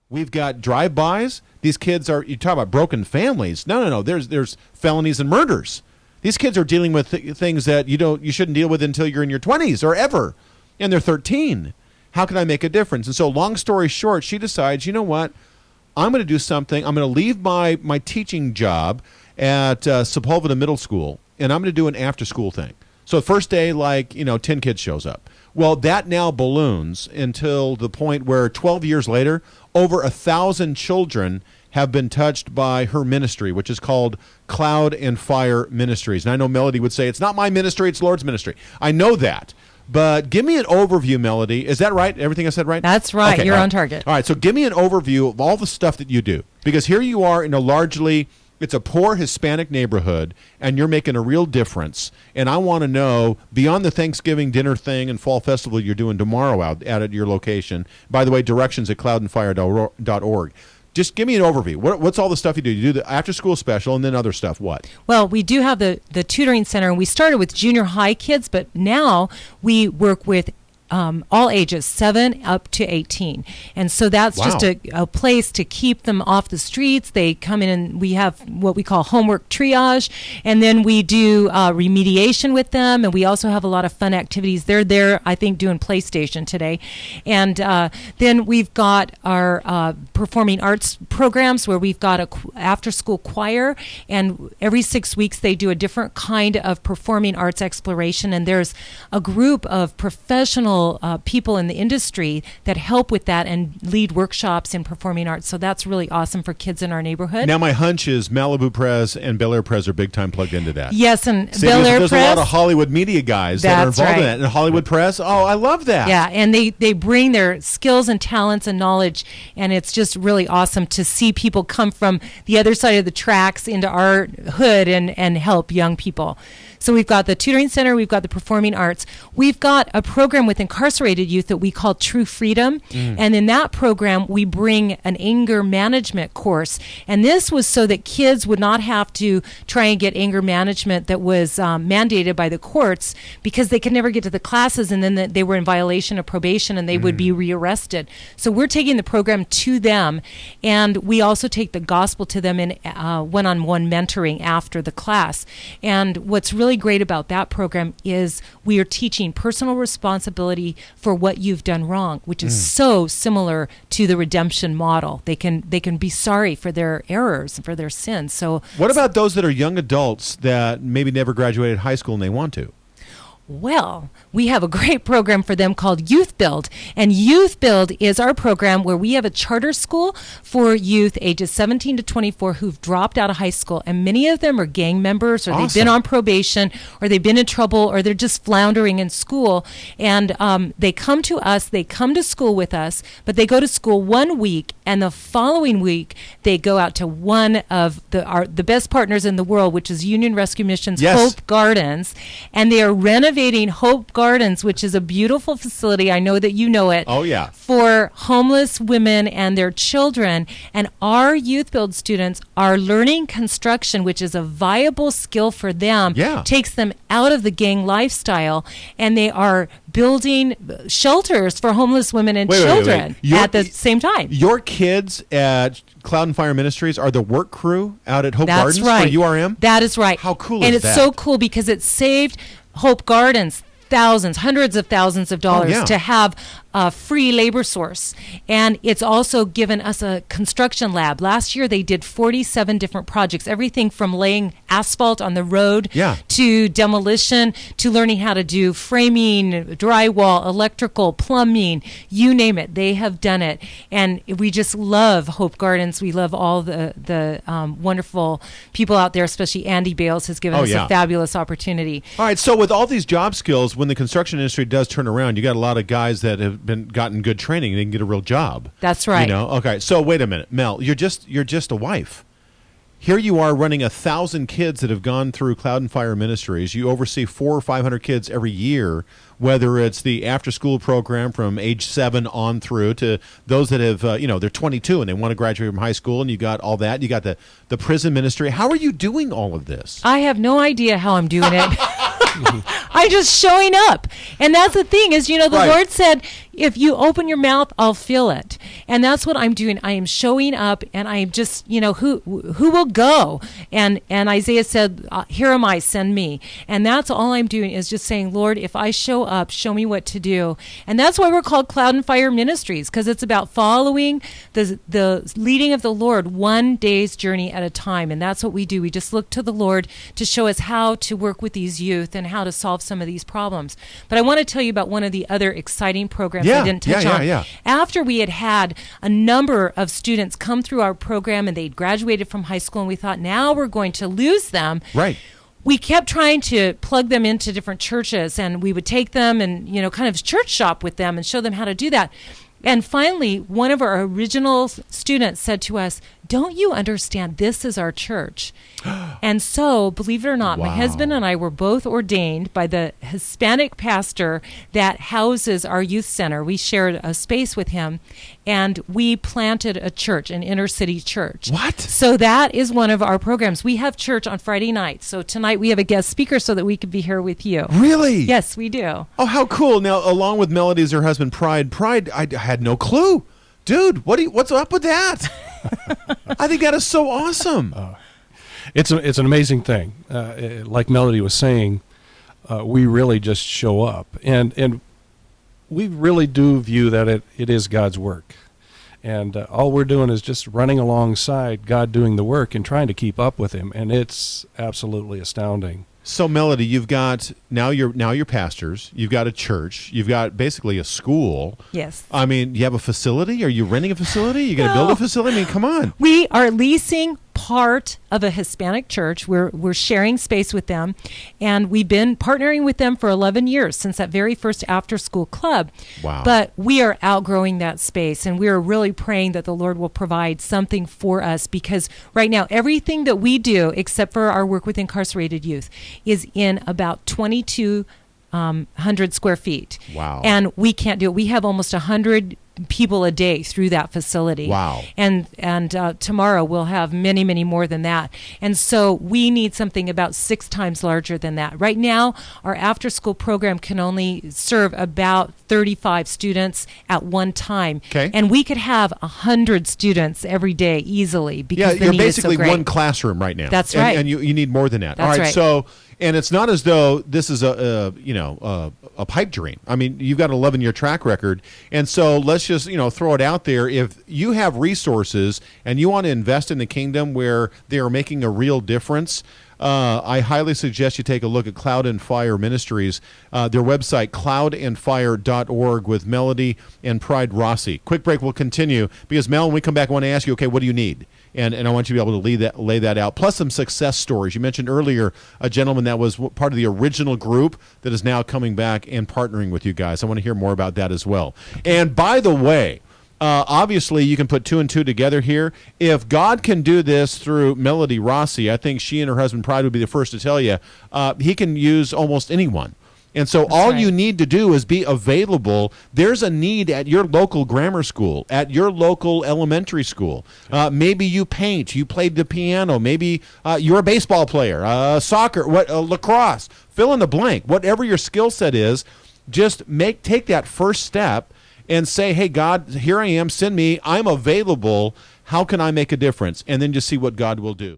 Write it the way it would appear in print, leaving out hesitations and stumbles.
We've got drive-bys. These kids are, you talk about broken families. No. There's felonies and murders. These kids are dealing with things that you shouldn't deal with until you're in your 20s or ever. And they're 13. How can I make a difference? And so long story short, she decides, you know what? I'm going to do something. I'm going to leave my teaching job at Sepulveda Middle School, and I'm going to do an after-school thing. So the first day, 10 kids shows up. Well, that now balloons until the point where 12 years later, over 1,000 children have been touched by her ministry, which is called Cloud and Fire Ministries. And I know Melody would say, it's not my ministry, it's Lord's ministry. I know that. But give me an overview, Melody. Is that right? Everything I said right? That's right. Okay, you're on target. All right. So give me an overview of all the stuff that you do. Because here you are in it's a poor Hispanic neighborhood, and you're making a real difference. And I want to know, beyond the Thanksgiving dinner thing and fall festival you're doing tomorrow out at your location, by the way, directions at cloudandfire.org. Just give me an overview. What's all the stuff you do? You do the after-school special and then other stuff. What? Well, we do have the tutoring center, and we started with junior high kids, but now we work with all ages, 7 up to 18. And so that's just a place to keep them off the streets. They come in and we have what we call homework triage. And then we do remediation with them. And we also have a lot of fun activities. They're there, I think, doing PlayStation today. And then we've got our performing arts programs where we've got a after-school choir. And every 6 weeks they do a different kind of performing arts exploration. And there's a group of professional people in the industry that help with that and lead workshops in performing arts. So that's really awesome for kids in our neighborhood. Now, my hunch is Malibu Press and Bel Air Press are big time plugged into that. Yes, and Bel Air Press. There's a lot of Hollywood media guys that are involved in that. And Hollywood Press, I love that. Yeah, and they bring their skills and talents and knowledge, and it's just really awesome to see people come from the other side of the tracks into our hood and help young people. So we've got the tutoring center, we've got the performing arts. We've got a program with incarcerated youth that we call True Freedom. And in that program, we bring an anger management course. And this was so that kids would not have to try and get anger management that was mandated by the courts because they could never get to the classes and then they were in violation of probation and they would be rearrested. So we're taking the program to them, and we also take the gospel to them in one-on-one mentoring after the class. And what's really great about that program is we are teaching personal responsibility for what you've done wrong, which is so similar to the redemption model. They can be sorry for their errors and for their sins. So what about those that are young adults that maybe never graduated high school and they want to? Well, we have a great program for them called Youth Build. And Youth Build is our program where we have a charter school for youth ages 17 to 24 who've dropped out of high school. And many of them are gang members, or they've been on probation, or they've been in trouble, or they're just floundering in school. And they come to us, they come to school with us, but they go to school 1 week, and the following week they go out to one of the best partners in the world, which is Union Rescue Mission's Hope Gardens. And they are renovating Hope Gardens, which is a beautiful facility. I know that you know it. Oh, yeah. For homeless women and their children. And our Youth Build students are learning construction, which is a viable skill for them. Yeah. Takes them out of the gang lifestyle. And they are building shelters for homeless women and children at the same time. Your kids at Cloud and Fire Ministries are the work crew out at Hope Gardens for URM? That is right. How cool is that? And it's so cool because it saved Hope Gardens hundreds of thousands of dollars to have a free labor source. And it's also given us a construction lab. Last year they did 47 different projects, everything from laying asphalt on the road to demolition to learning how to do framing, drywall, electrical, plumbing, you name it. They have done it. And we just love Hope Gardens. We love all the wonderful people out there, especially Andy Bales has given us a fabulous opportunity. All right, so with all these job skills, when the construction industry does turn around, you got a lot of guys that have gotten good training and they can get a real job. That's right. Okay. So wait a minute, Mel. You're just a wife. Here you are running 1,000 kids that have gone through Cloud and Fire Ministries. You oversee 400 or 500 kids every year, whether it's the after-school program from age 7 on through to those that have, they're 22 and they want to graduate from high school, and you got all that. You got the prison ministry. How are you doing all of this? I have no idea how I'm doing it. I'm just showing up. And that's the thing is, the Lord said, if you open your mouth, I'll fill it. And that's what I'm doing. I am showing up, and I am just, who will go? And Isaiah said, here am I, send me. And that's all I'm doing, is just saying, Lord, if I show up, show me what to do. And that's why we're called Cloud and Fire Ministries, because it's about following the leading of the Lord one day's journey at a time. And that's what we do. We just look to the Lord to show us how to work with these youth and how to solve some of these problems. But I want to tell you about one of the other exciting programs I didn't touch on. After we had a number of students come through our program and they'd graduated from high school, and we thought, now we're going to lose them. Right. We kept trying to plug them into different churches, and we would take them and, kind of church shop with them and show them how to do that. And finally, one of our original students said to us, don't you understand? This is our church. And so, believe it or not, my husband and I were both ordained by the Hispanic pastor that houses our youth center. We shared a space with him, and we planted a church, an inner city church. What? So that is one of our programs. We have church on Friday nights. So tonight we have a guest speaker so that we could be here with you. Really? Yes, we do. Oh, how cool. Now, along with Melody's her husband, Pride, I had no clue. Dude, what's up with that? I think that is so awesome. It's an amazing thing. Like Melody was saying, we really just show up. And we really do view that it is God's work. And all we're doing is just running alongside God doing the work and trying to keep up with him. And it's absolutely astounding. So, Melody, you've got now you're pastors. You've got a church. You've got basically a school. Yes. I mean, you have a facility. Are you renting a facility? You going to build a facility? I mean, come on. We are leasing part of a Hispanic church. We're sharing space with them, and we've been partnering with them for 11 years since that very first after-school club. Wow. But we are outgrowing that space, and we are really praying that the Lord will provide something for us, because right now everything that we do, except for our work with incarcerated youth, is in about 2,200 square feet. Wow. And we can't do it. We have almost 100 people a day through that facility. Wow. And tomorrow we'll have many, many more than that. And so we need something about 6 times larger than that. Right now, our after-school program can only serve about 35 students at one time. Okay. And we could have 100 students every day easily, because the you're need is so basically great. one classroom right now. That's right. And you need more than that. That's All right. right. So, and it's not as though this is a pipe dream. I mean, you've got an 11-year track record, and so let's just throw it out there. If you have resources and you want to invest in the kingdom where they are making a real difference, I highly suggest you take a look at Cloud and Fire Ministries, their website, cloudandfire.org, with Melody and Pride Rossi. Quick break, we'll continue, because Mel, when we come back, I want to ask you, okay, what do you need? And I want you to be able to lay that out, plus some success stories. You mentioned earlier a gentleman that was part of the original group that is now coming back and partnering with you guys. I want to hear more about that as well. And by the way, obviously, you can put 2 and 2 together here. If God can do this through Melody Rossi, I think she and her husband Pride would be the first to tell you, he can use almost anyone. And so all you need to do is be available. There's a need at your local grammar school, at your local elementary school. Maybe you paint, you played the piano, maybe you're a baseball player, soccer, lacrosse, fill in the blank. Whatever your skill set is, just take that first step and say, hey, God, here I am, send me, I'm available. How can I make a difference? And then just see what God will do.